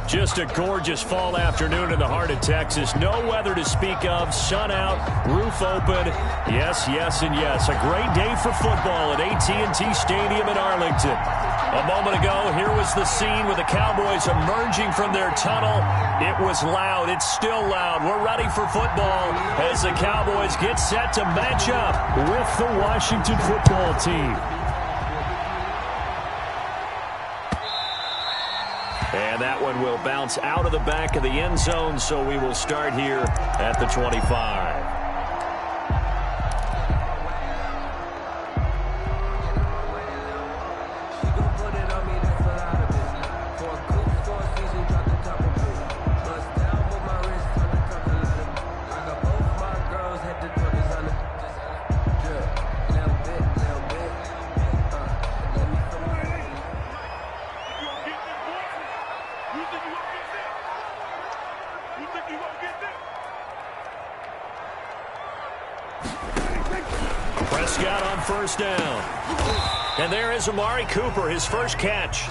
Just a gorgeous fall afternoon in the heart of Texas. No weather to speak of. Sun out, roof open. Yes, yes, and yes. A great day for football at AT&T Stadium in Arlington. A moment ago, here was the scene with the Cowboys emerging from their tunnel. It was loud. It's still loud. We're ready for football as the Cowboys get set to match up with the Washington football team. And that one will bounce out of the back of the end zone, so we will start here at the 25. Prescott on first down. And there is Amari Cooper, his first catch.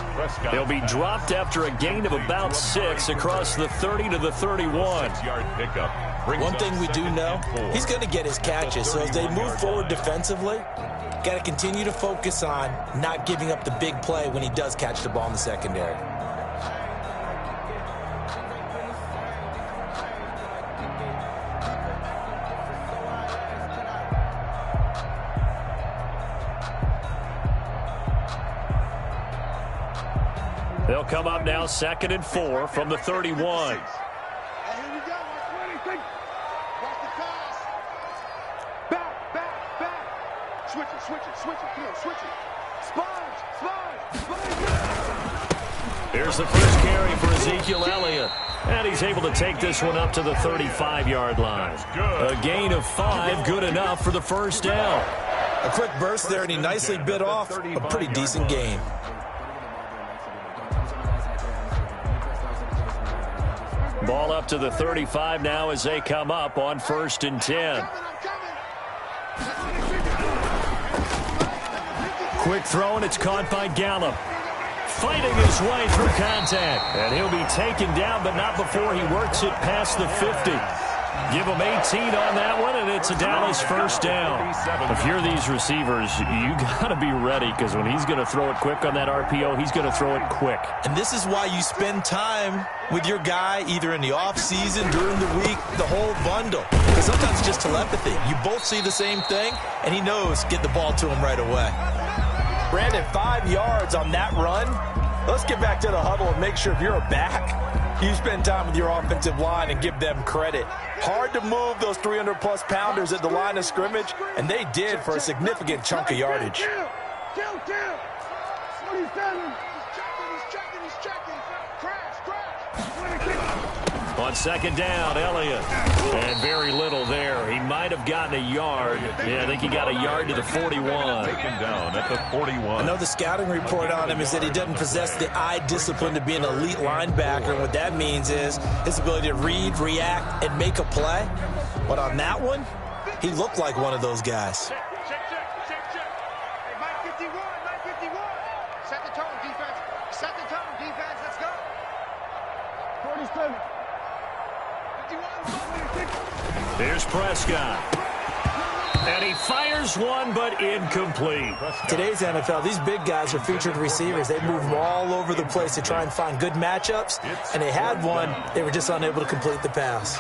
He'll be dropped after a gain of about 6 across the 30 to the 31. 6-yard pickup. One thing we do know, he's going to get his catches. So as they move forward defensively, got to continue to focus on not giving up the big play when he does catch the ball in the secondary. They'll come up now 2nd and 4 from the 31. Here we go. Watch the pass. Back. Switch it. Come on, switch it. Sponge. Here's the first carry for Ezekiel Elliott. And he's able to take this one up to the 35-yard line. A gain of 5, good enough for the first down. A quick burst there, and he nicely bit off a pretty decent gain. Ball up to the 35 now as they come up on 1st and 10. Quick throw, and it's caught by Gallup. Fighting his way through contact. And he'll be taken down, but not before he works it past the 50. Give him 18 on that one, and it's a Dallas first down. If you're these receivers, you got to be ready, because when he's going to throw it quick on that RPO, he's going to throw it quick. And this is why you spend time with your guy either in the offseason, during the week, the whole bundle. Because sometimes it's just telepathy. You both see the same thing, and he knows get the ball to him right away. Brandon, 5 yards on that run. Let's get back to the huddle and make sure if you're a back, you spend time with your offensive line and give them credit. Hard to move those 300-plus pounders at the line of scrimmage, and they did for a significant chunk of yardage. Kill. 27. He's checking. Crash. On 2nd down, Elliott. And very little there. He might have gotten a yard. Yeah, I think he got a yard to the 41. Taken down at the 41. I know the scouting report on him is that he doesn't possess the eye discipline to be an elite linebacker. And what that means is his ability to read, react, and make a play. But on that one, he looked like one of those guys. Check. Hey, Mike 51. Set the tone, defense. Let's go. 47. Here's Prescott. And he fires one, but incomplete. Today's NFL, these big guys are featured receivers. They move them all over the place to try and find good matchups. And they had one. They were just unable to complete the pass.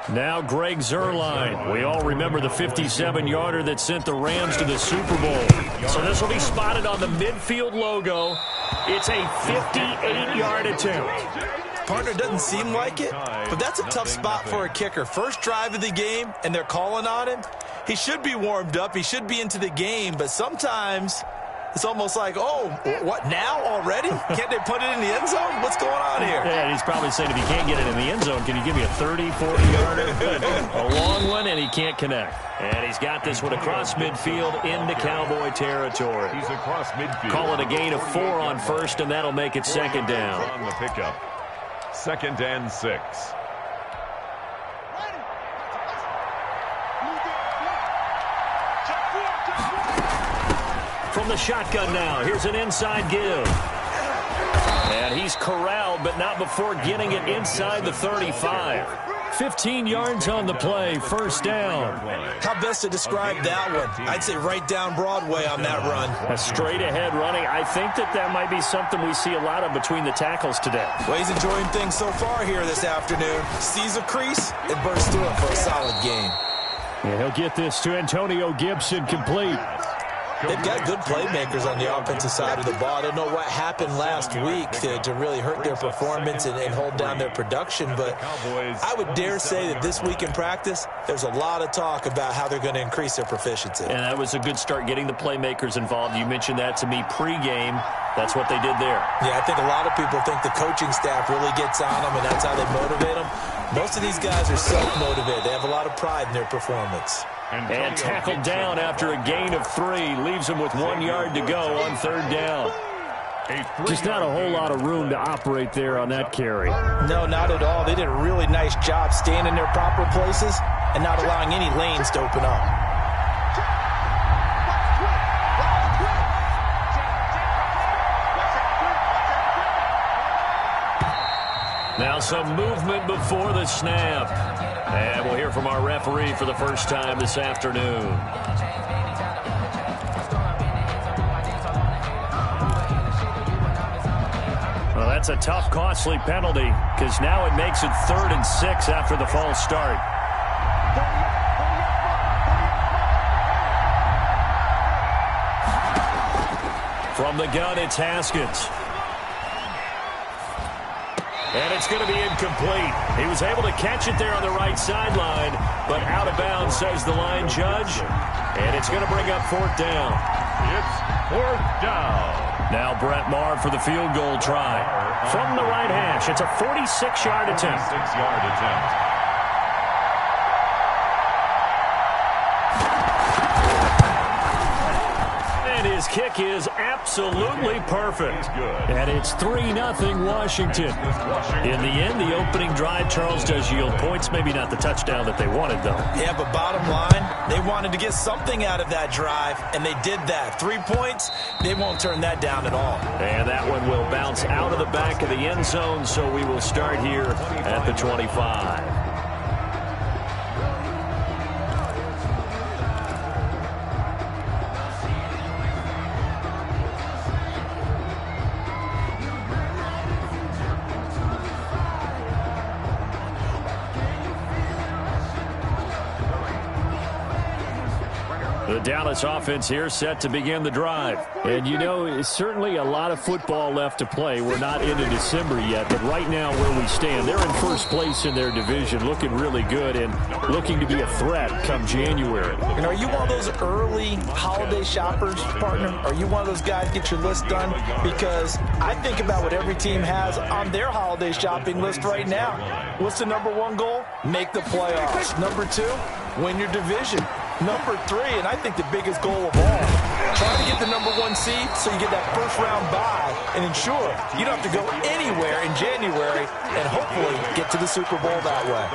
Now Greg Zuerlein. We all remember the 57-yarder that sent the Rams to the Super Bowl. So this will be spotted on the midfield logo. It's a 58-yard attempt. Partner doesn't seem like it, but that's a tough spot for a kicker. First drive of the game, and they're calling on him. He should be warmed up. He should be into the game, but sometimes it's almost like, oh, what, now already? Can't they put it in the end zone? What's going on here? Yeah, he's probably saying if he can't get it in the end zone, can you give me a 30, 40-yarder? A long one, and he can't connect. And he's got this one across midfield into Cowboy territory. He's across midfield. Call it a gain of 4 on 1st, and that'll make it 2nd down. On the pickup. 2nd and 6. From the shotgun now, here's an inside give. And he's corralled, but not before getting it inside the 35. 15 yards on the play, first down. How best to describe that one? I'd say right down Broadway on that run. A straight-ahead running. I think that might be something we see a lot of between the tackles today. Well, he's enjoying things so far here this afternoon. Sees a crease and bursts through it for a solid game. Yeah, he'll get this to Antonio Gibson, complete. They've got good playmakers on the offensive side of the ball. I don't know what happened last week to really hurt their performance and hold down their production, but I would dare say that this week in practice, there's a lot of talk about how they're going to increase their proficiency. And that was a good start getting the playmakers involved. You mentioned that to me pregame. That's what they did there. Yeah, I think a lot of people think the coaching staff really gets on them, and that's how they motivate them. Most of these guys are self-motivated. They have a lot of pride in their performance. And tackled down after a gain of 3. Leaves him with 1 yard to go on third down. Just not a whole lot of room to operate there on that carry. No, not at all. They did a really nice job staying in their proper places and not allowing any lanes to open up. Now some movement before the snap. And we'll hear from our referee for the first time this afternoon. Well, that's a tough, costly penalty because now it makes it 3rd and 6 after the false start. From the gun, it's Haskins. And it's going to be incomplete. He was able to catch it there on the right sideline, but out of bounds, says the line judge. And it's going to bring up 4th down. It's 4th down. Now Brett Maher for the field goal try. From the right hash, it's a 46-yard attempt. 46-yard attempt. And his kick is absolutely perfect. And it's 3-0 Washington. In the end, the opening drive, Charles, does yield points. Maybe not the touchdown that they wanted, though. Yeah, but bottom line, they wanted to get something out of that drive, and they did that. 3 points, they won't turn that down at all. And that one will bounce out of the back of the end zone, so we will start here at the 25. The Dallas offense here set to begin the drive. And, you know, it's certainly a lot of football left to play. We're not into December yet, but right now where we stand, they're in first place in their division, looking really good and looking to be a threat come January. And are you one of those early holiday shoppers, partner? Are you one of those guys get your list done? Because I think about what every team has on their holiday shopping list right now. What's the number 1 goal? Make the playoffs. Number 2, win your division. Number 3, and I think the biggest goal of all, trying to get the number 1 seed so you get that first-round bye and ensure you don't have to go anywhere in January and hopefully get to the Super Bowl that way.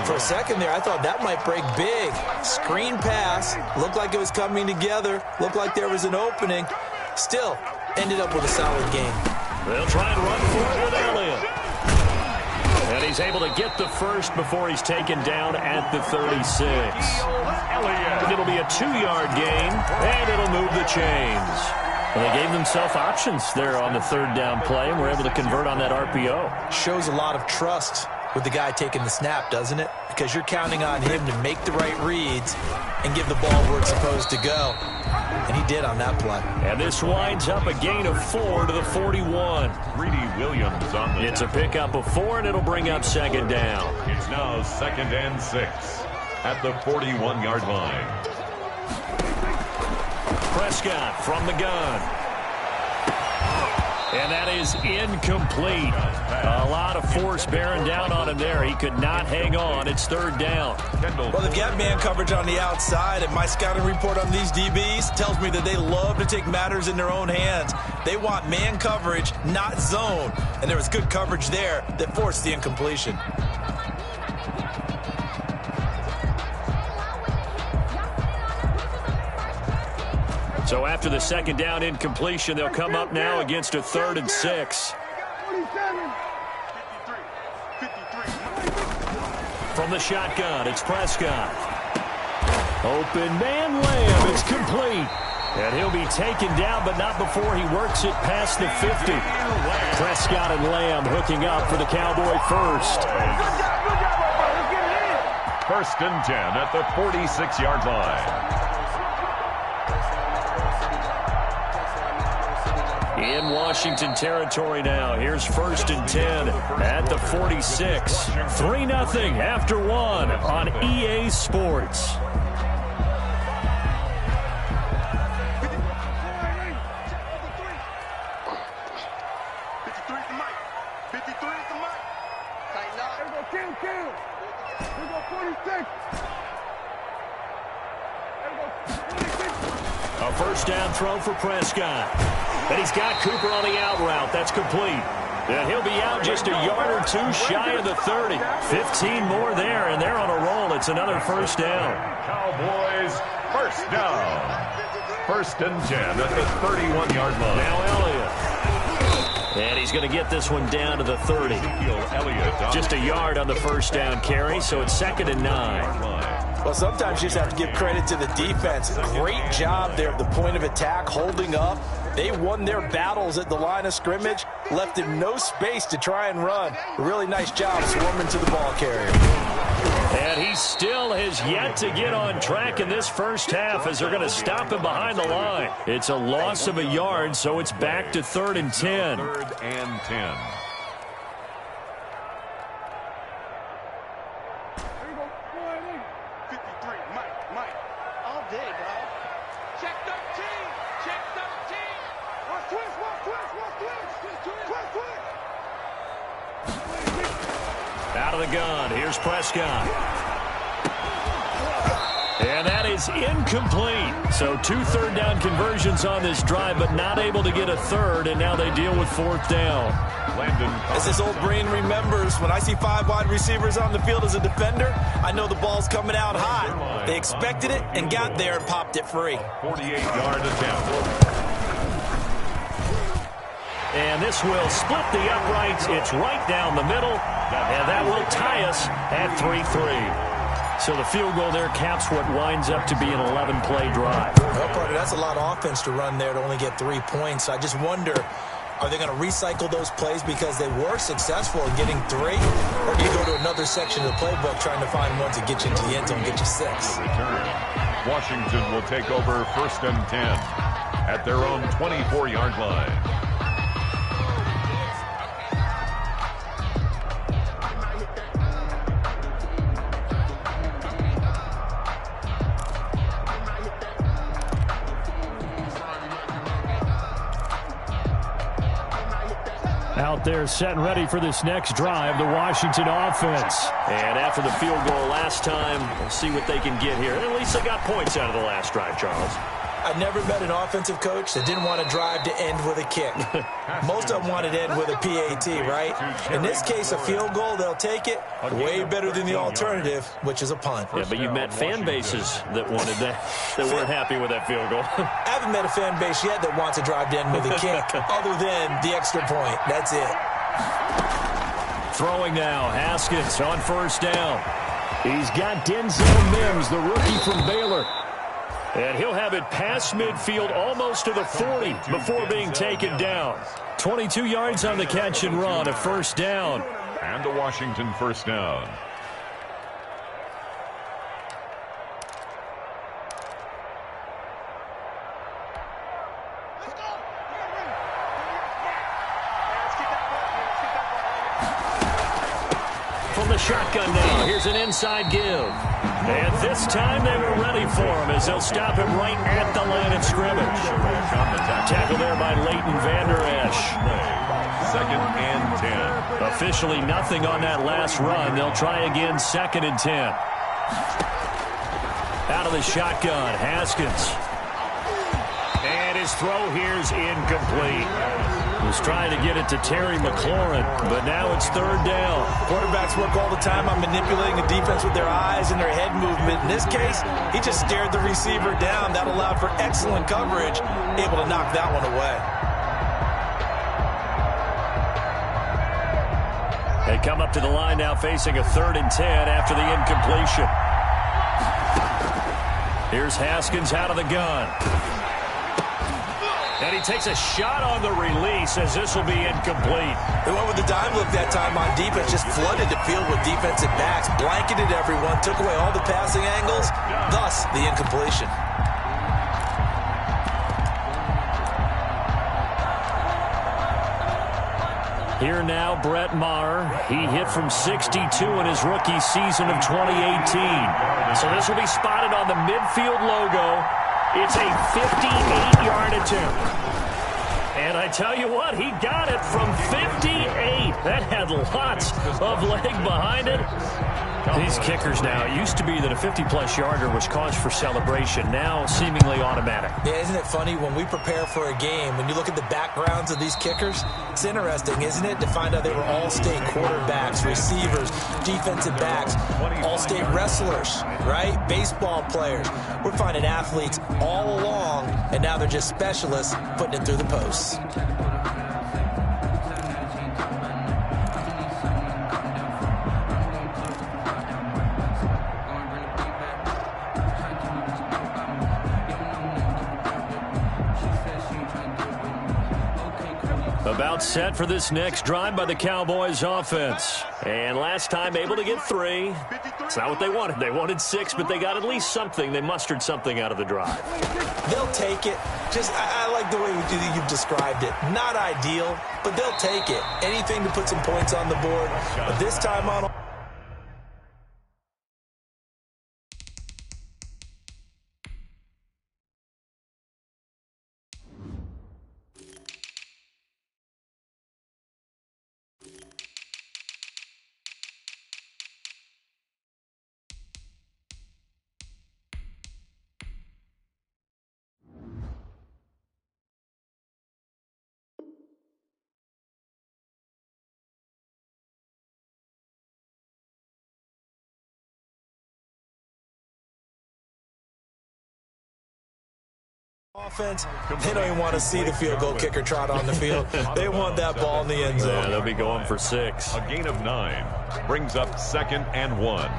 For a second there, I thought that might break big. Screen pass, looked like it was coming together, looked like there was an opening. Still, ended up with a solid game. They'll try and run for it with Elliott. And he's able to get the first before he's taken down at the 36. It'll be a 2-yard gain, and it'll move the chains. Well, they gave themselves options there on the 3rd down play, and were able to convert on that RPO. Shows a lot of trust with the guy taking the snap, doesn't it? Because you're counting on him to make the right reads and give the ball where it's supposed to go. And he did on that play. And this winds up a gain of 4 to the 41. Greedy Williams on the It's a pickup of 4, and it'll bring up 2nd down. It's now 2nd and 6 at the 41-yard line. Prescott from the gun. And that is incomplete. A lot of force bearing down on him there. He could not hang on. It's 3rd down. Well, they've got man coverage on the outside, and my scouting report on these DBs tells me that they love to take matters in their own hands. They want man coverage, not zone. And there was good coverage there that forced the incompletion. So after the 2nd down incompletion, they'll come up now against a 3rd and 6. From the shotgun, it's Prescott. Open man, Lamb. It's complete. And he'll be taken down, but not before he works it past the 50. Prescott and Lamb hooking up for the Cowboy first. First and 10 at the 46-yard line. In Washington territory now. Here's first and 10 at the 46. 3-0 after one on EA Sports. A first down throw for Prescott. And he's got Cooper on the out route. That's complete. And he'll be out just a yard or two shy of the 30. 15 more there, and they're on a roll. It's another first down. Cowboys, first down. First and 10 at the 31-yard line. Now Elliott. And he's going to get this one down to the 30. Just a yard on the first down carry, so it's 2nd and 9. Well, sometimes you just have to give credit to the defense. Great job there at the point of attack, holding up. They won their battles at the line of scrimmage, left him no space to try and run. Really nice job swarming to the ball carrier. And he still has yet to get on track in this first half as they're going to stop him behind the line. It's a loss of a yard, so it's back to 3rd and 10. 3rd and 10. Out of the gun, here's Prescott. And that is incomplete. So 2 third-down conversions on this drive, but not able to get a third, and now they deal with 4th down. As this old brain remembers, when I see 5 wide receivers on the field as a defender, I know the ball's coming out hot. They expected it and got there and popped it free. 48-yard attempt. And this will split the uprights. It's right down the middle, and that will tie us at 3-3. So the field goal there caps what winds up to be an 11-play drive. Well, partner, that's a lot of offense to run there to only get 3 points. I just wonder, are they going to recycle those plays because they were successful in getting 3? Or do you go to another section of the playbook trying to find ones that get you into the end zone and get you 6? Return. Washington will take over first and 10 at their own 24-yard line. Out there set and ready for this next drive, the Washington offense. And after the field goal last time, we'll see what they can get here. At least they got points out of the last drive, Charles. I never met an offensive coach that didn't want to drive to end with a kick. Most of them wanted to end with a PAT, right? In this case, a field goal, they'll take it. Way better than the alternative, which is a punt. Yeah, but you've met fan bases that wanted that weren't happy with that field goal. I haven't met a fan base yet that wants to drive to end with a kick, other than the extra point. That's it. Throwing now, Haskins on first down. He's got Denzel Mims, the rookie from Baylor. And he'll have it past midfield almost to the 40 before being taken down. 22 yards on the catch and run, a first down. And a Washington first down. From the shotgun now, here's an inside give. And this time they were ready for him as they'll stop him right at the line of scrimmage. Tackle there by Leighton Vander Esch. 2nd and 10. Officially nothing on that last run. They'll try again, 2nd and 10. Out of the shotgun, Haskins. And his throw here's incomplete. Was trying to get it to Terry McLaurin, but now it's 3rd down. Quarterbacks work all the time on manipulating the defense with their eyes and their head movement. In this case, he just stared the receiver down. That allowed for excellent coverage, able to knock that one away. They come up to the line now facing a 3rd and 10 after the incompletion. Here's Haskins out of the gun. And he takes a shot on the release as this will be incomplete. They went with the dime look that time on defense, just flooded the field with defensive backs, blanketed everyone, took away all the passing angles, thus the incompletion. Here now, Brett Maher. He hit from 62 in his rookie season of 2018. So this will be spotted on the midfield logo. It's a 58-yard attempt. And I tell you what, he got it from 58. That had lots of leg behind it. These kickers now, it used to be that a 50-plus yarder was cause for celebration. Now seemingly automatic. Yeah, isn't it funny when we prepare for a game, when you look at the backgrounds of these kickers, it's interesting, isn't it, to find out they were all-state quarterbacks, receivers, defensive backs, all-state wrestlers, right? Baseball players. We're finding athletes all along, and now they're just specialists putting it through the posts. About set for this next drive by the Cowboys offense. And last time able to get 3. It's not what they wanted. They wanted 6, but they got at least something. They mustered something out of the drive. They'll take it. I like the way you've described it. Not ideal, but they'll take it. Anything to put some points on the board. But this time on... offense, they don't even want to see the field goal kicker trot on the field. They want that ball in the end zone. Yeah, they'll be going for 6. A gain of 9 brings up 2nd and 1.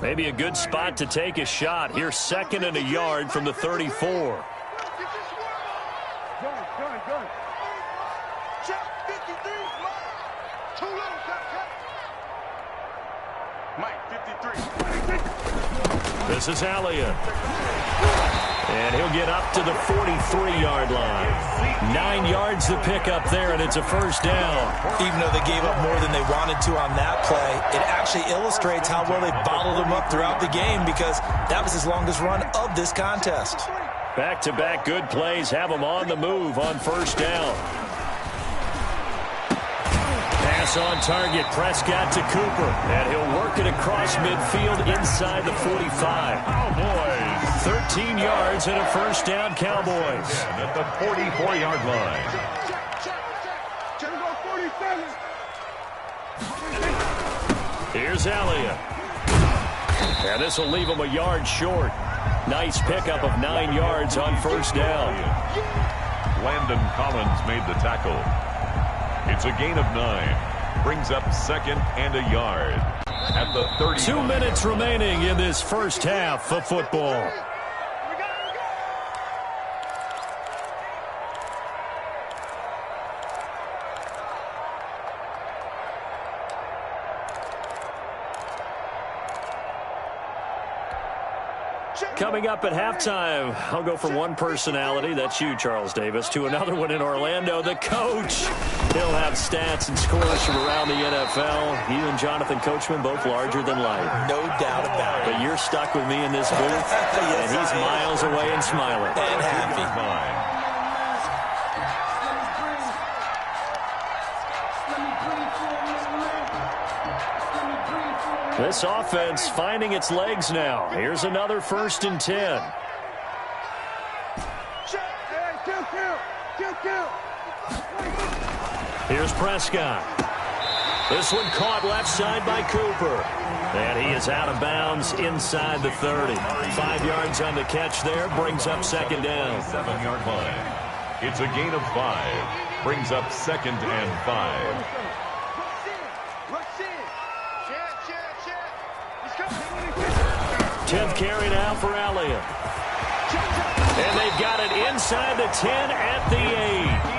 Maybe a good spot to take a shot. Here's 2nd and a yard from the 34. Gun. Check 53. Too low. Mike, 53. This is Elliott. And he'll get up to the 43-yard line. 9 yards to pick up there, and it's a first down. Even though they gave up more than they wanted to on that play, it actually illustrates how well they bottled them up throughout the game, because that was his longest run of this contest. Back-to-back good plays have them on the move on first down. Pass on target, Prescott to Cooper, and he'll work it across midfield inside the 45. Cowboys. 13 yards and a first down, Cowboys. At the 44-yard line. Here's Elliott. And this will leave him a yard short. Nice pickup of 9 yards on first down. Landon Collins made the tackle. It's a gain of 9. Brings up 2nd and a yard. At the 30. 2 minutes remaining in this first half of football. Coming up at halftime, I'll go from one personality, that's you, Charles Davis, to another one in Orlando, the coach. He'll have stats and scores from around the NFL. You and Jonathan Coachman, both larger than life. No doubt about it. But you're stuck with me in this booth, Yes, and he's miles away and smiling. And happy. This offense finding its legs now. Here's another 1st and 10. Here's Prescott. This one caught left side by Cooper. And he is out of bounds inside the 30. 5 yards on the catch there, brings up 2nd down. 7-yard line. It's a gain of 5. Brings up 2nd and 5. 10th carry now for Elliott. And they've got it inside the 10 at the 8.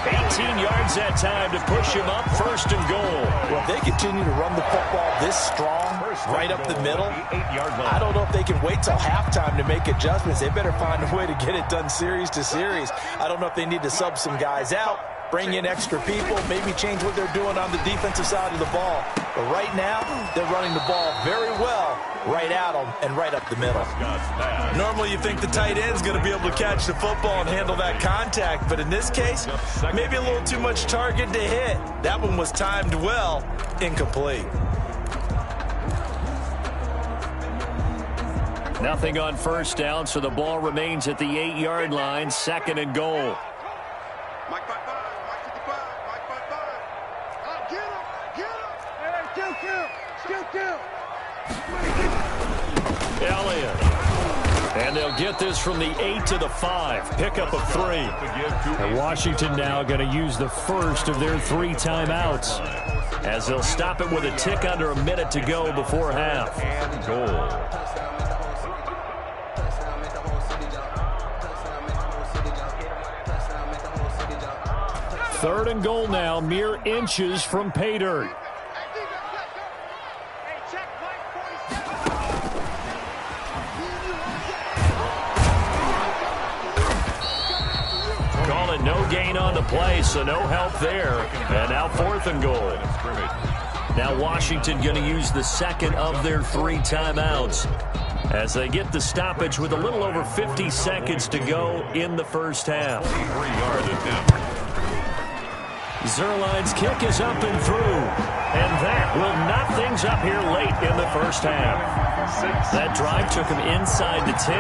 18 yards that time to push him up, 1st and goal. Well, if they continue to run the football this strong, right up the middle, I don't know if they can wait till halftime to make adjustments. They better find a way to get it done series to series. I don't know if they need to sub some guys out, bring in extra people, maybe change what they're doing on the defensive side of the ball. But right now, they're running the ball very well, right at them and right up the middle. Normally you think the tight end's going to be able to catch the football and handle that contact, but in this case, maybe a little too much target to hit. That one was timed well, incomplete. Nothing on 1st down, so the ball remains at the 8-yard line, 2nd and goal. Mike 5-5, Mike 55, Mike 5-5. Oh, get him, get him. Hey, still kill. Elliott. And they'll get this from the 8 to the 5. Pickup of 3. And Washington now going to use the first of their 3 timeouts, as they'll stop it with a tick under a minute to go before half. And goal. Third and goal now, mere inches from pay dirt. Call it no gain on the play, so no help there. And now 4th and goal. Now Washington going to use the 2nd of their 3 timeouts, as they get the stoppage with a little over 50 seconds to go in the first half. 3-yard attempt. Zerline's kick is up and through, and that will knot things up here late in the first half. That drive took him inside the 10.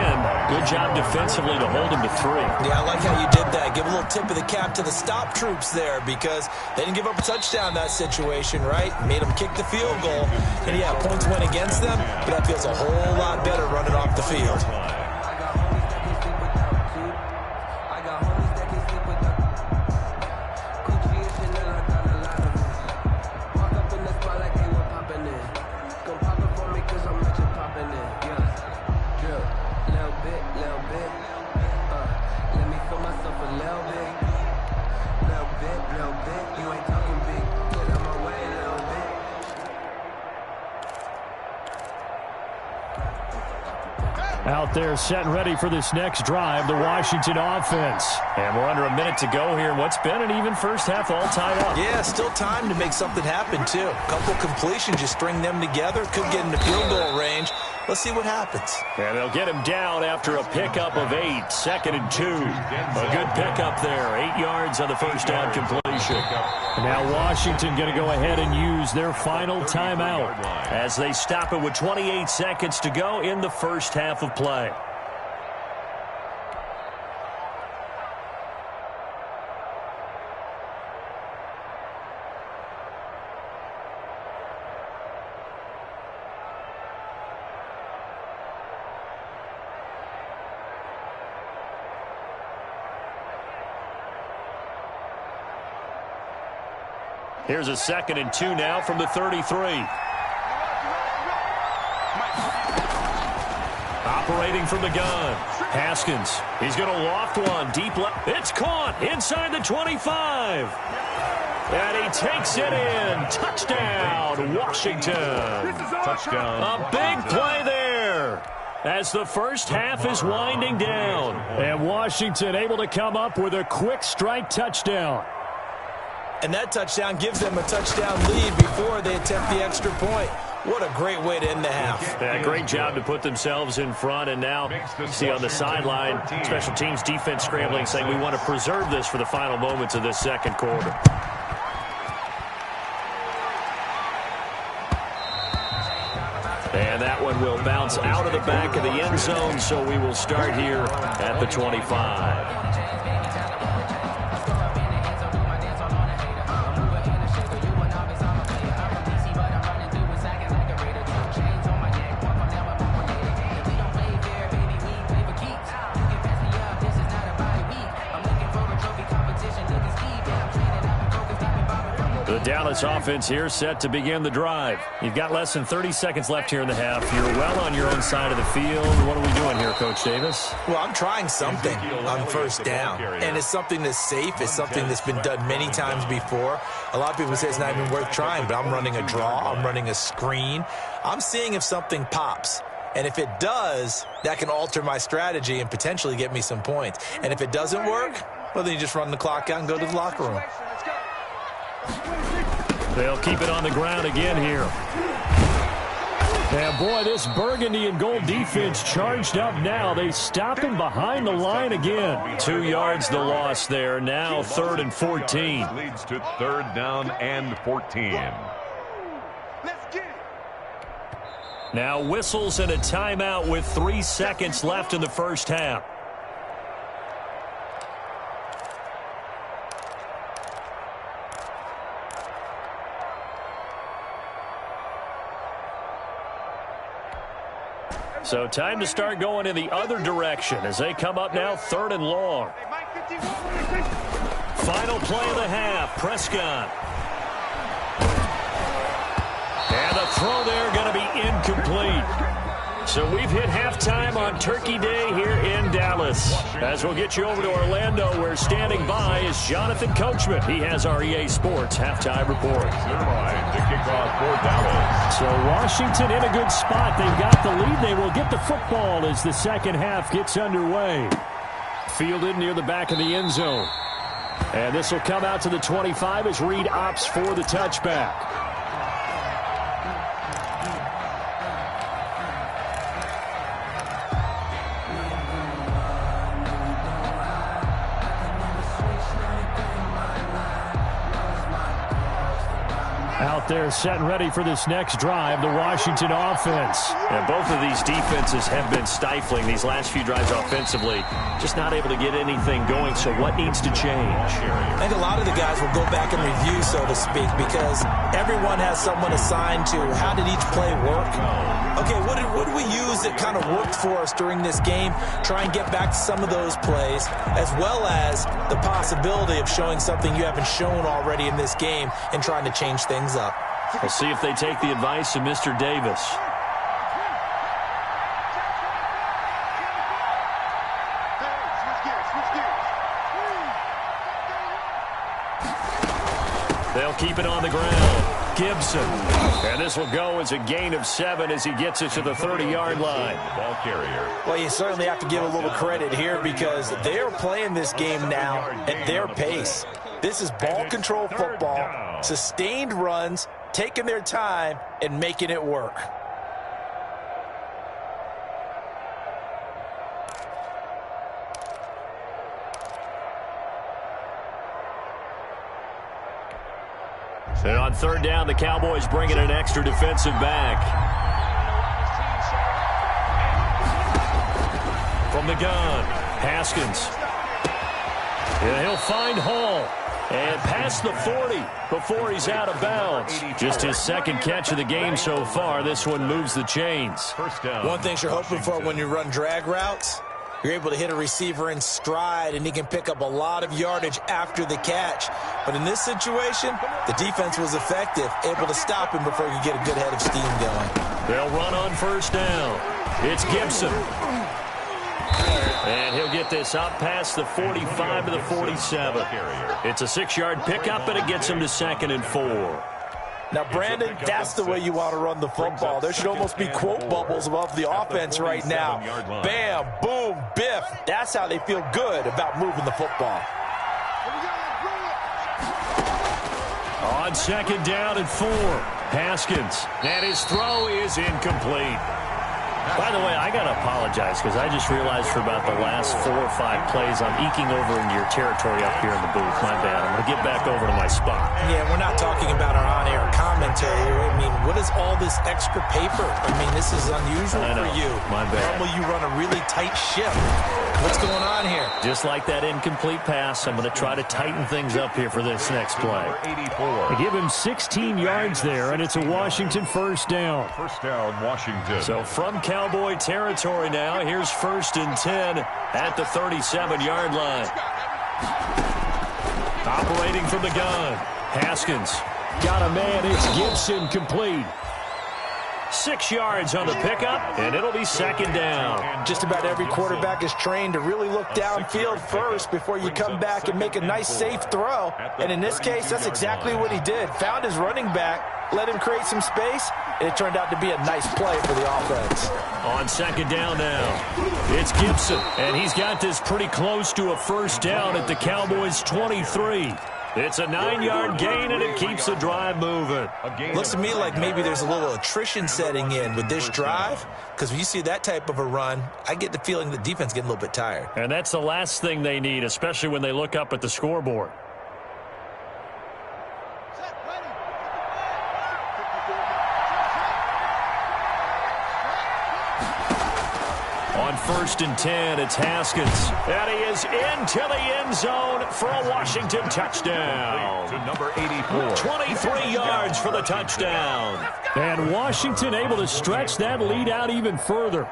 Good job defensively to hold him to 3. Yeah, I like how you did that. Give a little tip of the cap to the stop troops there, because they didn't give up a touchdown in that situation, right? Made them kick the field goal. And yeah, points went against them, but that feels a whole lot better running off the field. Out there set and ready for this next drive, the Washington offense. And we're under a minute to go here in what's been an even first half, all tied up. Yeah, still time to make something happen, too. A couple completions, you string them together, could get into field goal range. Let's see what happens. And they'll get him down after a pickup of 8, 2nd and 2. A good pickup there, 8 yards on the first down completion. And now Washington going to go ahead and use their final timeout as they stop it with 28 seconds to go in the first half of play. Here's a 2nd and 2 now from the 33. Operating from the gun. Haskins. He's going to loft one deep left. It's caught inside the 25. And he takes it in. Touchdown, Washington. Touchdown. A big play there as the first half is winding down. And Washington able to come up with a quick strike touchdown. And that touchdown gives them a touchdown lead before they attempt the extra point. What a great way to end the half. Yeah, great job to put themselves in front. And now, you see on the sideline, special teams defense scrambling, saying we want to preserve this for the final moments of this second quarter. And that one will bounce out of the back of the end zone, so we will start here at the 25. Dallas offense here set to begin the drive. You've got less than 30 seconds left here in the half. You're well on your own side of the field. What are we doing here, Coach Davis? Well, I'm trying something on first down, and it's something that's safe. It's something that's been done many times before. A lot of people say it's not even worth trying, but I'm running a draw. I'm running a screen. I'm seeing if something pops. And if it does, that can alter my strategy and potentially get me some points. And if it doesn't work, well, then you just run the clock out and go to the locker room. They'll keep it on the ground again here. And, boy, this burgundy and gold defense charged up now. They stop him behind the line again. 2 yards the loss there. Now 3rd and 14. Leads to 3rd down and 14. Now whistles and a timeout with 3 seconds left in the first half. So time to start going in the other direction as they come up now 3rd and long. Final play of the half, Prescott. And the throw there going to be incomplete. So we've hit halftime on Turkey Day here in Dallas. As we'll get you over to Orlando, where standing by is Jonathan Coachman. He has our EA Sports halftime report. To kick off for Dallas. So Washington in a good spot. They've got the lead. They will get the football as the second half gets underway. Fielded near the back of the end zone. And this will come out to the 25 as Reed opts for the touchback. Out there set and ready for this next drive, the Washington offense. And both of these defenses have been stifling these last few drives offensively. Just not able to get anything going, so what needs to change? I think a lot of the guys will go back and review, so to speak, because everyone has someone assigned to how did each play work. Okay, what did we use that kind of worked for us during this game? Try and get back to some of those plays, as well as the possibility of showing something you haven't shown already in this game and trying to change things up. We'll see if they take the advice of Mr. Davis. They'll keep it on the ground. Gibson. And this will go as a gain of 7 as he gets it to the 30-yard line. Ball carrier. Well, you certainly have to give a little credit here because they're playing this game now at their pace. This is ball control football, sustained runs, taking their time and making it work. And on 3rd down, the Cowboys bringing an extra defensive back. From the gun, Haskins. And he'll find Hall. And past the 40 before he's out of bounds. Just his second catch of the game so far. This one moves the chains. First down. One thing you're hoping for when you run drag routes, you're able to hit a receiver in stride, and he can pick up a lot of yardage after the catch. But in this situation, the defense was effective, able to stop him before you get a good head of steam going. They'll run on first down. It's Gibson. And he'll get this up past the 45 to the 47. It's a 6-yard pickup, and it gets him to 2nd and 4. Now, Brandon, that's the way you want to run the football. There should almost be quote bubbles above the offense right now. Bam, boom, biff. That's how they feel good about moving the football. On 2nd down and 4, Haskins. And his throw is incomplete. By the way, I got to apologize because I just realized for about the last 4 or 5 plays I'm eking over into your territory up here in the booth. My bad. I'm going to get back over to my spot. Yeah, we're not talking about our on-air commentary. I mean, what is all this extra paper? I mean, this is unusual for you. My bad. Normally you run a really tight ship. What's going on here? Just like that incomplete pass, I'm going to try to tighten things up here for this next play. 84. Give him 16 yards there, and it's a Washington first down. First down, Washington. So from Cowboy territory now, here's 1st and 10 at the 37-yard line. Operating from the gun, Haskins. Got a man. It's Gibson, complete. 6 yards on the pickup, and it'll be second down. Just about every quarterback is trained to really look downfield first before you come back and make a nice, safe throw. And in this case, that's exactly what he did. Found his running back, let him create some space, and it turned out to be a nice play for the offense. On second down now, it's Gibson, and he's got this pretty close to a first down at the Cowboys' 23. It's a 9-yard gain, and it keeps the drive moving. Looks to me like maybe there's a little attrition setting in with this drive, because when you see that type of a run, I get the feeling the defense getting a little bit tired. And that's the last thing they need, especially when they look up at the scoreboard. On 1st and 10, it's Haskins. And he is into the end zone for a Washington touchdown. To number 84. 23 yards for the touchdown. And Washington able to stretch that lead out even further.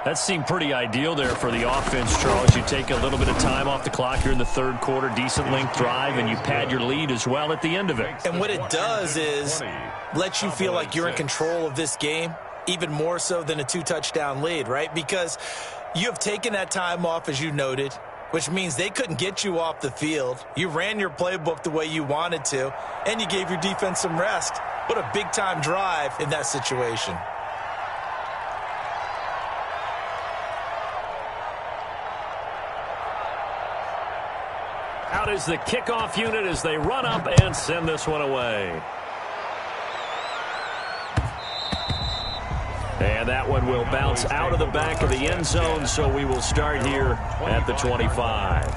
That seemed pretty ideal there for the offense, Charles. You take a little bit of time off the clock here in the third quarter, decent length drive, and you pad your lead as well at the end of it. And what it does is let you feel like you're in control of this game, even more so than a 2-touchdown lead, right? Because you have taken that time off, as you noted, which means they couldn't get you off the field. You ran your playbook the way you wanted to, and you gave your defense some rest. What a big-time drive in that situation. Out is the kickoff unit as they run up and send this one away. And that one will bounce out of the back of the end zone, so we will start here at the 25.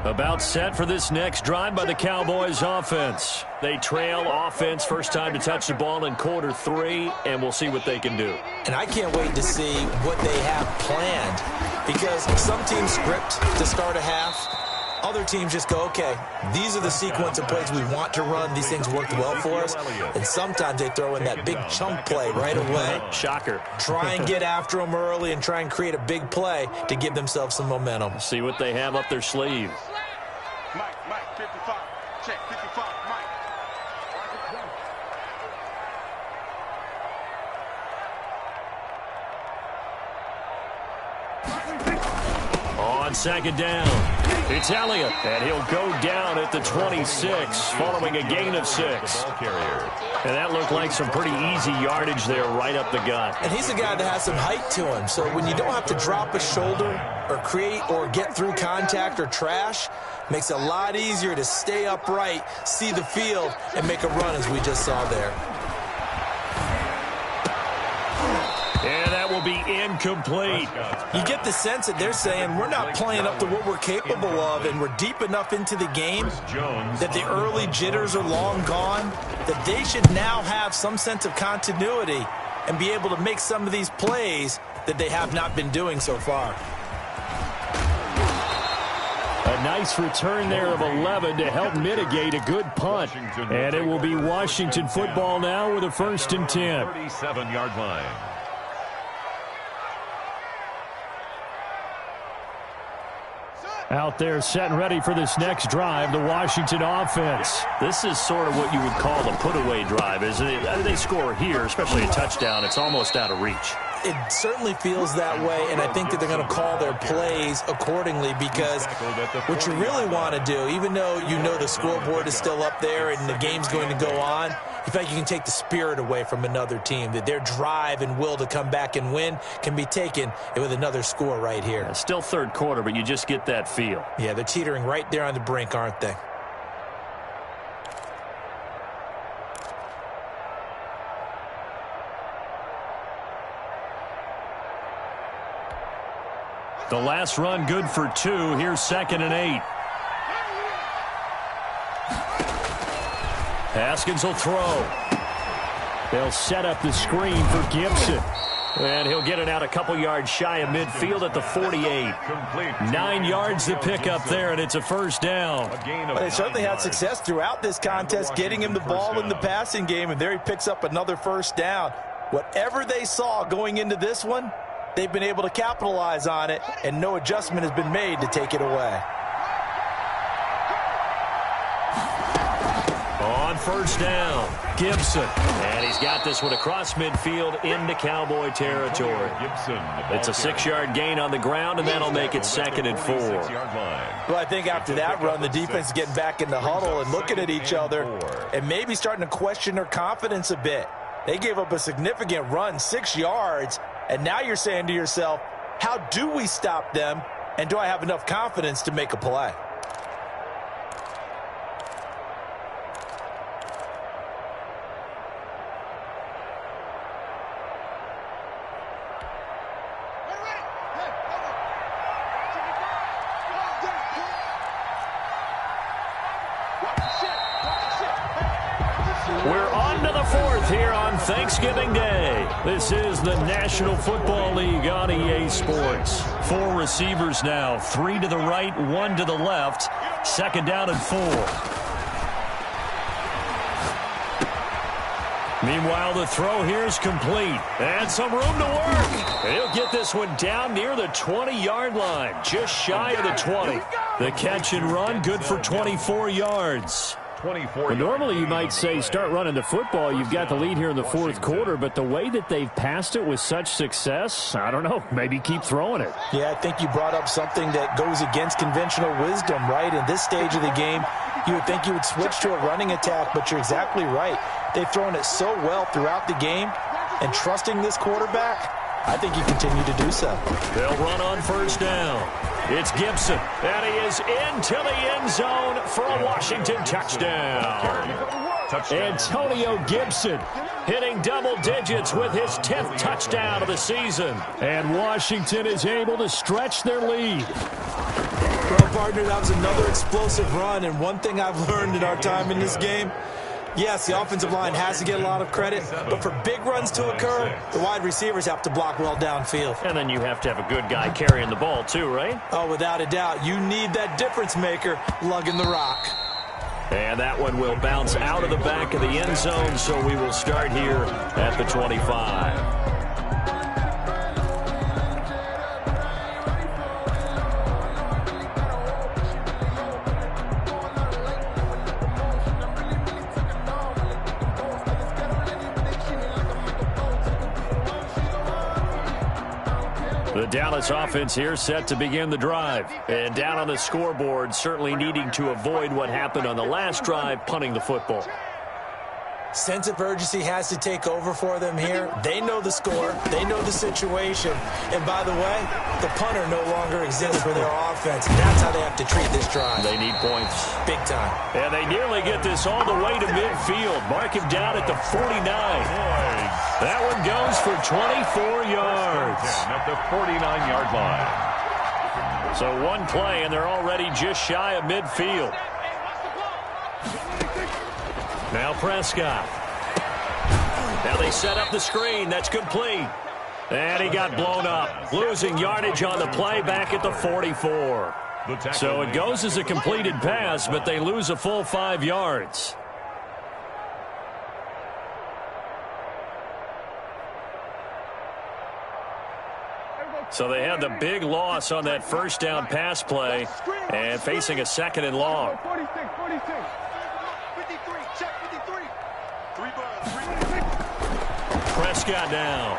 About set for this next drive by the Cowboys offense. They trail offense, first time to touch the ball in quarter 3, and we'll see what they can do. And I can't wait to see what they have planned, because some teams script to start a half. Other teams just go, okay, these are the sequence of plays we want to run. These things worked well for us. And sometimes they throw in that big chunk play right away. Shocker. Try and get after them early and try and create a big play to give themselves some momentum. See what they have up their sleeve. Mike, 55. Check, 55, Mike. On second down, it's Elliott, and he'll go down at the 26, following a gain of 6. And that looked like some pretty easy yardage there right up the gut. And he's a guy that has some height to him, so when you don't have to drop a shoulder or create or get through contact or trash, makes it a lot easier to stay upright, see the field, and make a run as we just saw there. And that will be incomplete. You get the sense that they're saying we're not playing up to what we're capable of, and we're deep enough into the game that the early jitters are long gone, that they should now have some sense of continuity and be able to make some of these plays that they have not been doing so far. A nice return there of 11 to help mitigate a good punt. And it will be Washington football now with a 1st and 10. 37-yard line. Out there set and ready for this next drive, the Washington offense. This is sort of what you would call a put-away drive, isn't it? They score here, especially a touchdown. It's almost out of reach. It certainly feels that way, and I think that they're going to call their plays accordingly, because what you really want to do, even though you know the scoreboard is still up there and the game's going to go on, in fact, you can take the spirit away from another team, that their drive and will to come back and win can be taken with another score right here. Still third quarter, but you just get that feel. Yeah, they're teetering right there on the brink, aren't they? The last run good for 2. Here's 2nd and 8. Haskins will throw. They'll set up the screen for Gibson. And he'll get it out a couple yards shy of midfield at the 48. 9 yards to pick up there, and it's a first down. Well, they certainly had success throughout this contest, getting him the ball in the passing game, and there he picks up another first down. Whatever they saw going into this one, they've been able to capitalize on it, and no adjustment has been made to take it away. On first down, Gibson. And he's got this one across midfield into Cowboy territory. It's a 6-yard gain on the ground, and that'll make it 2nd and 4. Well, I think after that run, the defense is getting back in the huddle and looking at each other and maybe starting to question their confidence a bit. They gave up a significant run, 6 yards, and now you're saying to yourself, how do we stop them, and do I have enough confidence to make a play? We're on to the 4th here on Thanksgiving Day. This is the National Football League on EA Sports. 4 receivers now, 3 to the right, 1 to the left. 2nd down and 4. Meanwhile, the throw here is complete. And some room to work. He'll get this one down near the 20-yard line, just shy of the 20. The catch and run, good for 24 yards. Well, normally you might say start running the football. You've got the lead here in the 4th quarter, but the way that they've passed it with such success, I don't know, maybe keep throwing it. Yeah, I think you brought up something that goes against conventional wisdom, right? In this stage of the game, you would think you would switch to a running attack, but you're exactly right. They've thrown it so well throughout the game, and trusting this quarterback, I think you continue to do so. They'll run on first down. It's Gibson, and he is into the end zone for a Washington touchdown. Antonio Gibson hitting double digits with his 10th touchdown of the season. And Washington is able to stretch their lead. Well, partner, that was another explosive run, and one thing I've learned in our time in this game, yes, the offensive line has to get a lot of credit, but for big runs to occur, the wide receivers have to block well downfield. And then you have to have a good guy carrying the ball too, right? Oh, without a doubt. You need that difference maker lugging the rock. And that one will bounce out of the back of the end zone, so we will start here at the 25. The Dallas offense here set to begin the drive. And down on the scoreboard, certainly needing to avoid what happened on the last drive, punting the football. Sense of urgency has to take over for them here. They know the score. They know the situation. And by the way, the punter no longer exists for their offense. That's how they have to treat this drive. They need points. Big time. And they nearly get this all the way to midfield. Mark him down at the 49. That one goes for 24 yards. At the 49-yard line. So one play, and they're already just shy of midfield. Now Prescott. Now they set up the screen. That's complete. And he got blown up. Losing yardage on the play back at the 44. So it goes as a completed pass, but they lose a full 5 yards. So they had the big loss on that first down pass play and facing a 2nd and long. 46. 53, check 53. 3 balls. Prescott now.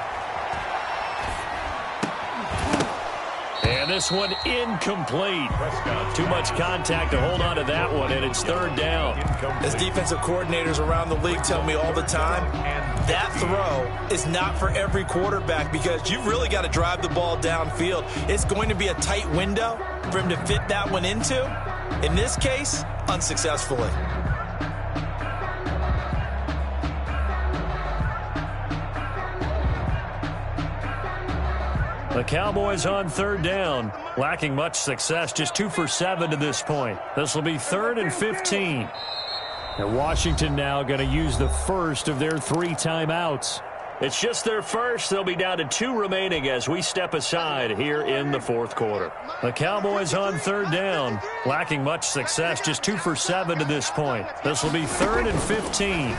And this one incomplete. Too much contact to hold on to that one, and it's 3rd down. As defensive coordinators around the league tell me all the time, that throw is not for every quarterback because you've really got to drive the ball downfield. It's going to be a tight window for him to fit that one into. In this case, unsuccessfully. The Cowboys on 3rd down, lacking much success, just 2 for 7 to this point. This will be 3rd and 15. And Washington now going to use the first of their 3 timeouts. It's just their first. They'll be down to 2 remaining as we step aside here in the fourth quarter. The Cowboys on 3rd down, lacking much success, just 2 for 7 to this point. This will be 3rd and 15.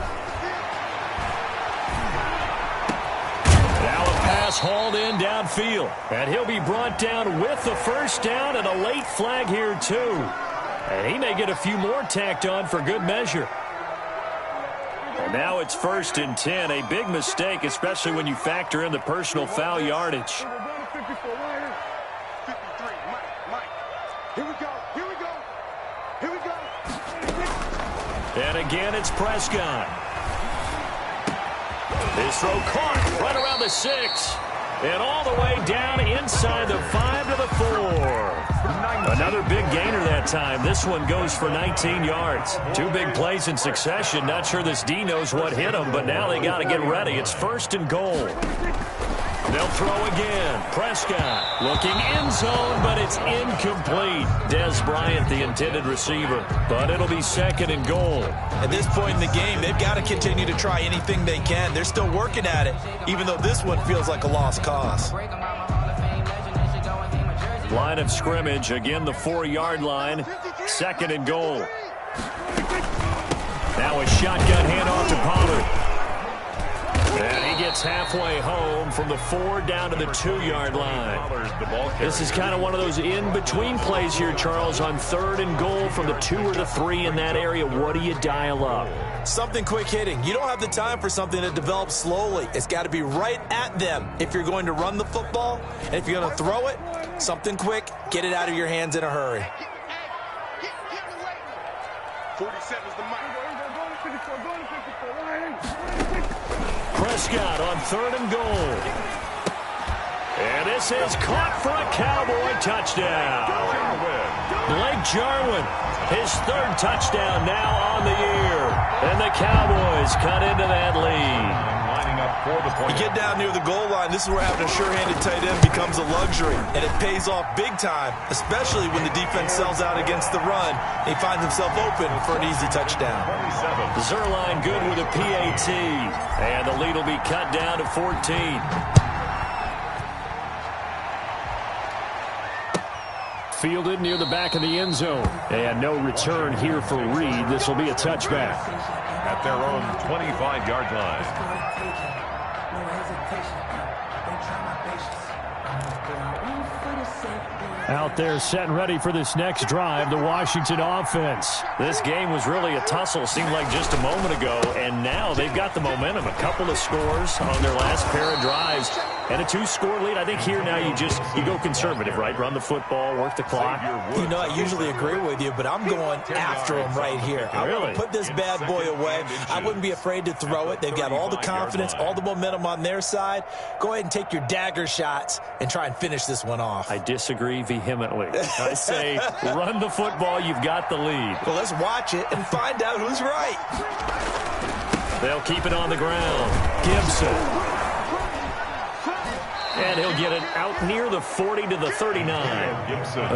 Now a pass hauled in downfield, and he'll be brought down with the first down and a late flag here too. And he may get a few more tacked on for good measure. And now it's 1st and 10, a big mistake, especially when you factor in the personal foul yardage. 53, Mike. Here we go. And again, it's Prescott. His throw caught right around the 6. And all the way down inside the 5 to the 4. Another big gainer that time. This one goes for 19 yards. 2 big plays in succession. Not sure this D knows what hit them, but now they got to get ready. It's 1st and goal. They'll throw again. Prescott looking end zone, but it's incomplete. Des Bryant, the intended receiver. But it'll be 2nd and goal. At this point in the game, they've got to continue to try anything they can. They're still working at it, even though this one feels like a lost cause. Line of scrimmage, again the 4-yard line. 2nd and goal. Now a shotgun handoff to Pollard. And he gets halfway home from the 4 down to the 2-yard line. This is kind of one of those in-between plays here, Charles, on 3rd and goal from the 2 or the 3 in that area. What do you dial up? Something quick hitting. You don't have the time for something that develops slowly. It's got to be right at them if you're going to run the football. And if you're going to throw it, something quick, get it out of your hands in a hurry. 47's the mic. Prescott on 3rd and goal. And this is caught for a Cowboy touchdown. Blake Jarwin, his 3rd touchdown now on the year. And the Cowboys cut into that lead. You get down near the goal line, this is where having a sure-handed tight end becomes a luxury. And it pays off big time, especially when the defense sells out against the run. He finds himself open for an easy touchdown. Zerline good with a PAT. And the lead will be cut down to 14. Fielded near the back of the end zone. And no return here for Reed. This will be a touchback. At their own 25-yard line. Out there set and ready for this next drive, the Washington offense. This game was really a tussle, seemed like just a moment ago, and now they've got the momentum. A couple of scores on their last pair of drives and a 2-score lead. I think here now you go conservative, right? Run the football, work the clock. You know, I usually agree with you, but I'm going after them right here. I want to put this bad boy away. I wouldn't be afraid to throw it. They've got all the confidence, all the momentum on their side. Go ahead and take your dagger shots and try and finish this one off. I disagree vehemently. I say run the football. You've got the lead. Well, let's watch it and find out who's right. They'll keep it on the ground. Gibson. And he'll get it out near the 40 to the 39.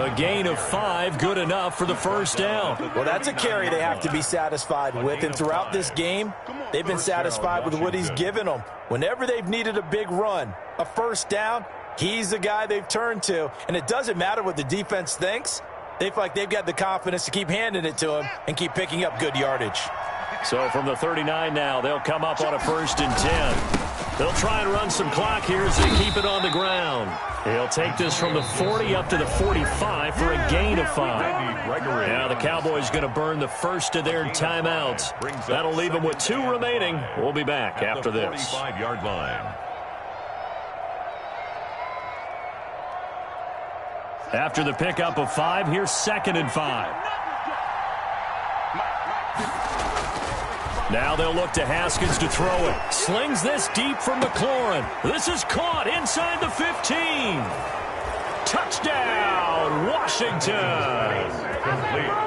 A gain of 5, good enough for the first down. Well, that's a carry they have to be satisfied with. And throughout this game, they've been satisfied with what he's given them. Whenever they've needed a big run, a first down, he's the guy they've turned to. And it doesn't matter what the defense thinks. They feel like they've got the confidence to keep handing it to him and keep picking up good yardage. So from the 39 now, they'll come up on a 1st and 10. They'll try and run some clock here as they keep it on the ground. He'll take this from the 40 up to the 45 for a gain of 5. Now the Cowboys going to burn the first of their timeouts. That'll leave them with 2 remaining. We'll be back after this. 45-yard line. After the pickup of 5, here's 2nd and 5. Now they'll look to Haskins to throw it. Slings this deep for McLaurin. This is caught inside the 15. Touchdown, Washington.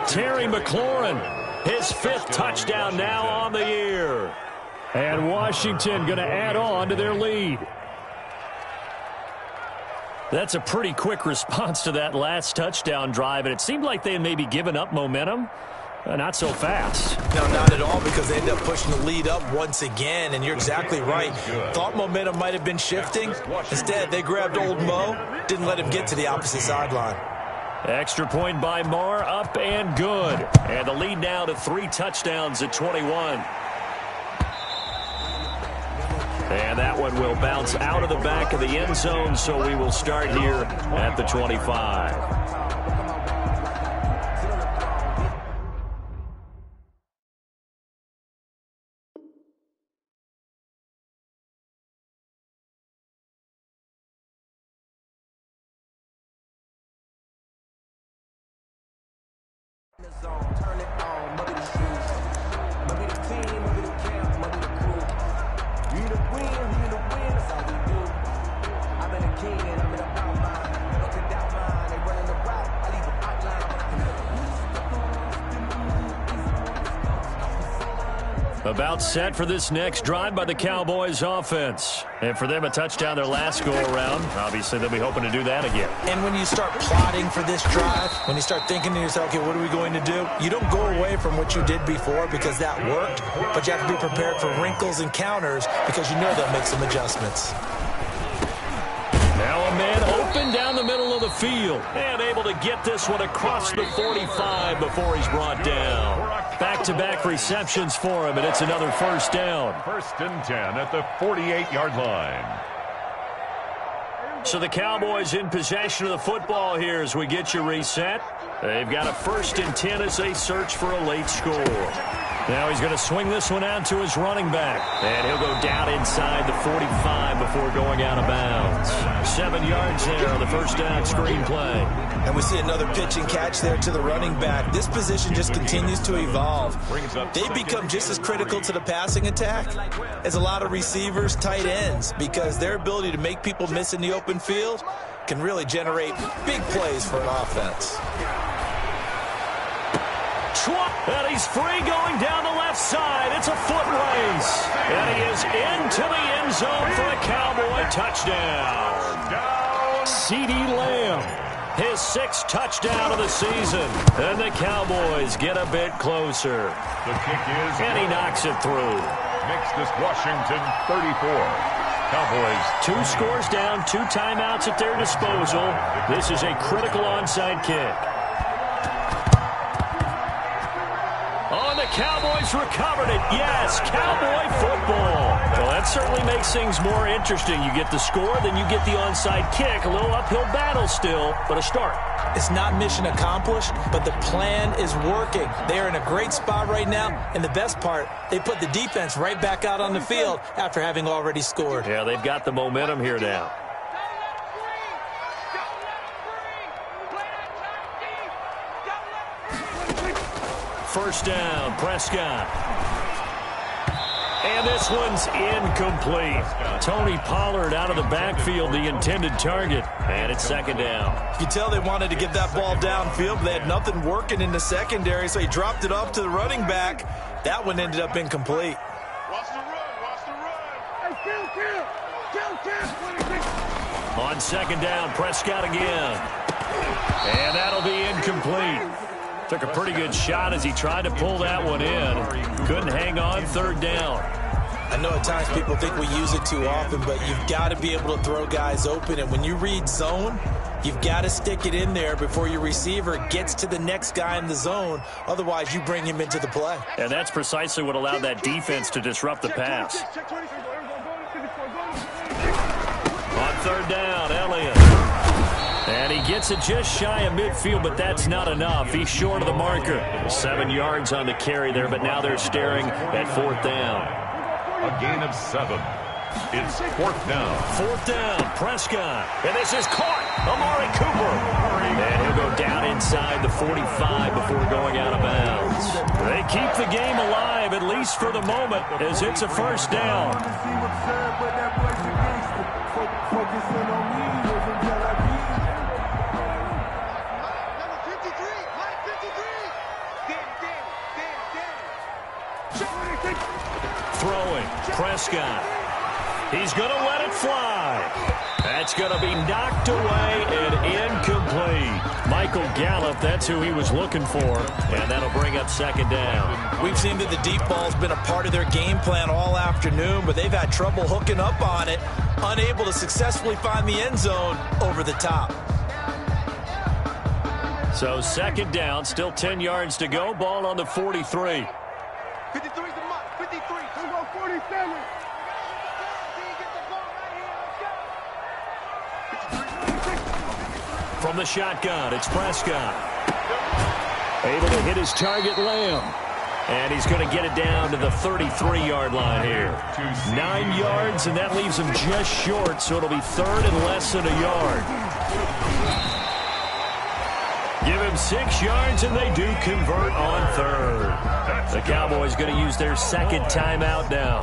Terry McLaurin, his 5th touchdown now on the year. And Washington going to add on to their lead. That's a pretty quick response to that last touchdown drive, and it seemed like they had maybe given up momentum. Not so fast. No, not at all, because they end up pushing the lead up once again, and you're exactly right. Thought momentum might have been shifting. Instead, they grabbed old Mo, didn't let him get to the opposite sideline. Extra point by Marr, up and good. And the lead now to 3 touchdowns at 21. And that one will bounce out of the back of the end zone, so we will start here at the 25. Turn it on, mother the shoes. Mother the team, mother the camp, mother the crew. We the win, that's how we do. I've been a king and I'm in a bout line. Look at that line, they running the route. I leave an outline. About set for this next drive by the Cowboys offense. And for them, a touchdown their last go-around. Obviously, they'll be hoping to do that again. And when you start plotting for this drive, when you start thinking to yourself, okay, what are we going to do? You don't go away from what you did before because that worked, but you have to be prepared for wrinkles and counters because you know they'll make some adjustments. Now a man open down the middle of the field and able to get this one across the 45 before he's brought down. Back-to-back receptions for him, and it's another first down. 1st and 10 at the 48-yard line. So the Cowboys in possession of the football here as we get you reset. They've got a 1st and 10 as they search for a late score. Now he's going to swing this one out to his running back. And he'll go down inside the 45 before going out of bounds. 7 yards there on the first down screen play. And we see another pitch and catch there to the running back. This position just continues to evolve. They become just as critical to the passing attack as a lot of receivers, tight ends, because their ability to make people miss in the open field can really generate big plays for an offense. And he's free going down the left side. It's a foot race. And he is into the end zone for a Cowboy touchdown. CeeDee Lamb, his 6th touchdown of the season. And the Cowboys get a bit closer. The kick is... And he knocks it through. Makes this Washington 34. Cowboys 2 scores down, 2 timeouts at their disposal. This is a critical onside kick. Cowboys recovered it. Yes, Cowboy football. Well, that certainly makes things more interesting. You get the score, then you get the onside kick. A little uphill battle still, but a start. It's not mission accomplished, but the plan is working. They are in a great spot right now, and the best part, they put the defense right back out on the field after having already scored. Yeah, they've got the momentum here now. First down, Prescott. And this one's incomplete. Tony Pollard out of the backfield, the intended target. And it's 2nd down. You can tell they wanted to get that ball downfield, but they had nothing working in the secondary, so he dropped it off to the running back. That one ended up incomplete. Watch the run, watch the run. Hey, On 2nd down, Prescott again. And that'll be incomplete. Took a pretty good shot as he tried to pull that one in. Couldn't hang on. 3rd down. I know at times people think we use it too often, but you've got to be able to throw guys open. And when you read zone, you've got to stick it in there before your receiver gets to the next guy in the zone. Otherwise, you bring him into the play. And that's precisely what allowed that defense to disrupt the pass. On 3rd down, Elliott. And he gets it just shy of midfield, but that's not enough. He's short of the marker. 7 yards on the carry there, but now they're staring at 4th down. A gain of 7. It's 4th down. 4th down, Prescott. And this is caught. Amari Cooper. And he'll go down inside the 45 before going out of bounds. They keep the game alive, at least for the moment, as it's a 1st down. Throwing, Prescott. He's going to let it fly. That's going to be knocked away and incomplete. Mike, Michael Gallup, that's who he was looking for. And that'll bring up second down. We've seen that the deep ball's been a part of their game plan all afternoon, but they've had trouble hooking up on it, unable to successfully find the end zone over the top. So second down, still 10 yards to go. Ball on the 43. 53's the mark. 53. Let's go 47. From the shotgun, it's Prescott. Able to hit his target, Lamb. And he's going to get it down to the 33-yard line here. 9 yards, and that leaves him just short, so it'll be third and less than a yard. Give him 6 yards, and they do convert on third. The Cowboys going to use their second timeout now,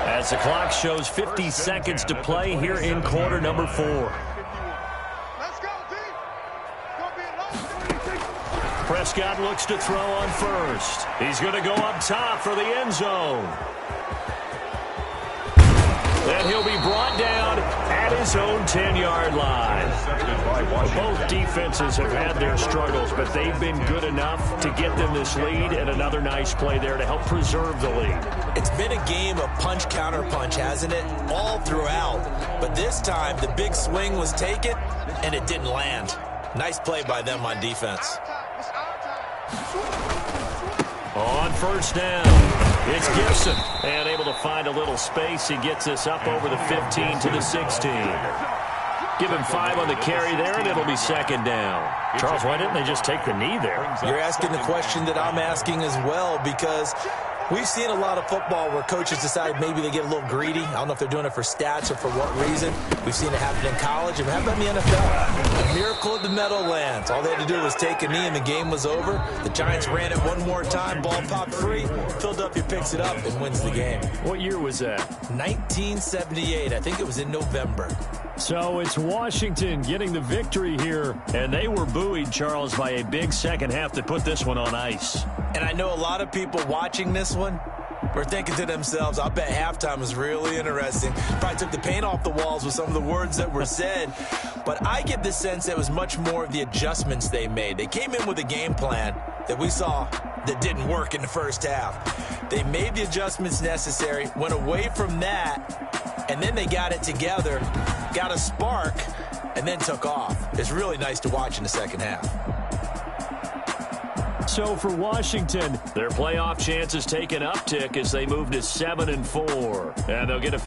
as the clock shows 50 seconds to play here in quarter number 4. Prescott looks to throw on first. He's going to go up top for the end zone. Then he'll be brought down at his own 10-yard line. Both defenses have had their struggles, but they've been good enough to get them this lead, and another nice play there to help preserve the lead. It's been a game of punch-counter-punch, hasn't it? All throughout. But this time, the big swing was taken, and it didn't land. Nice play by them on defense. On first down, it's Gibson. And able to find a little space. He gets us up over the 15 to the 16. Give him 5 on the carry there, and it'll be second down. Charles, why didn't they just take the knee there? You're asking the question that I'm asking as well, because we've seen a lot of football where coaches decide maybe they get a little greedy. I don't know if they're doing it for stats or for what reason. We've seen it happen in college, and it happened in the NFL. A miracle of the Meadowlands. All they had to do was take a knee, and the game was over. The Giants ran it one more time. Ball popped free. Philadelphia picks it up and wins the game. What year was that? 1978. I think it was in November. So it's Washington getting the victory here. And they were buoyed, Charles, by a big second half to put this one on ice. And I know a lot of people watching this one were thinking to themselves, I'll bet halftime was really interesting. Probably took the paint off the walls with some of the words that were said. But I get the sense that it was much more of the adjustments they made. They came in with a game plan that we saw that didn't work in the first half. They made the adjustments necessary, went away from that, and then they got it together, got a spark, and then took off. It's really nice to watch in the second half. So for Washington, their playoff chances take an uptick as they move to 7-4. And they'll get a